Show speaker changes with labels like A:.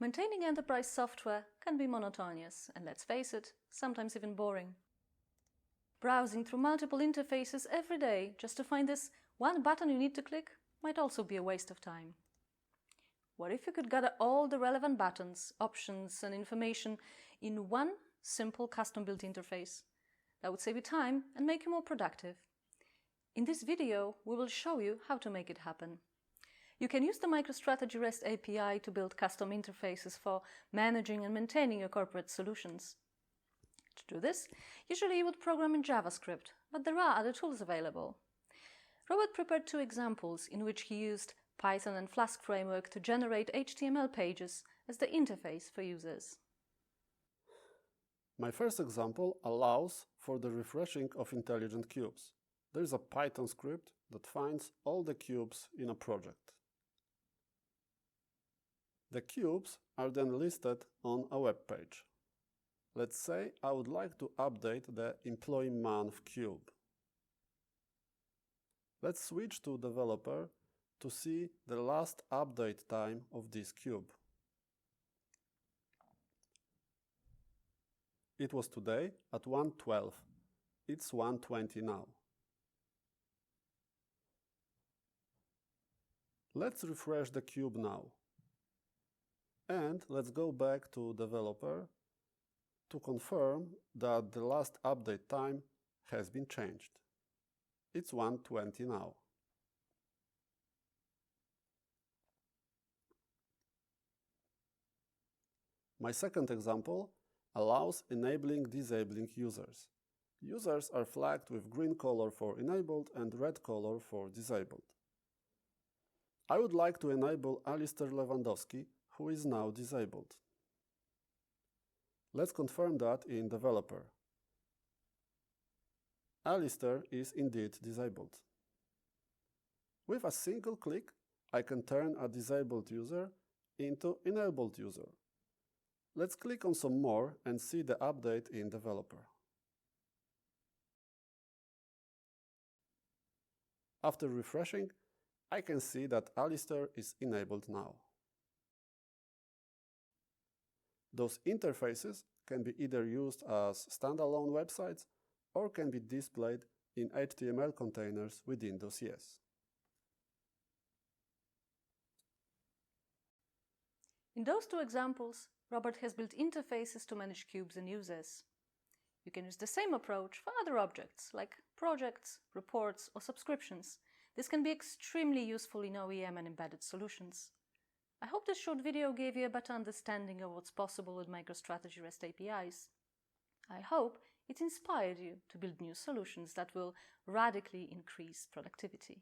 A: Maintaining enterprise software can be monotonous and, let's face it, sometimes even boring. Browsing through multiple interfaces every day just to find this one button you need to click might also be a waste of time. What if you could gather all the relevant buttons, options and information in one simple custom-built interface? That would save you time and make you more productive. In this video, we will show you how to make it happen. You can use the MicroStrategy REST API to build custom interfaces for managing and maintaining your corporate solutions. To do this, usually you would program in JavaScript, but there are other tools available. Robert prepared two examples in which he used Python and Flask framework to generate HTML pages as the interface for users.
B: My first example allows for the refreshing of intelligent cubes. There is a Python script that finds all the cubes in a project. The cubes are then listed on a web page. Let's say I would like to update the employee month cube. Let's switch to developer to see the last update time of this cube. It was today at 1:12. It's 1:20 now. Let's refresh the cube now. And let's go back to developer to confirm that the last update time has been changed. It's 1:20 now. My second example allows enabling disabling users. Users are flagged with green color for enabled and red color for disabled. I would like to enable Alistair Lewandowski, who is now disabled. Let's confirm that in developer. Alistair is indeed disabled. With a single click, I can turn a disabled user into enabled user. Let's click on some more and see the update in developer. After refreshing, I can see that Alistair is enabled now. Those interfaces can be either used as standalone websites or can be displayed in HTML containers within dossiers.
A: In those two examples, Robert has built interfaces to manage cubes and users. You can use the same approach for other objects like projects, reports or subscriptions. This can be extremely useful in OEM and embedded solutions. I hope this short video gave you a better understanding of what's possible with MicroStrategy REST APIs. I hope it inspired you to build new solutions that will radically increase productivity.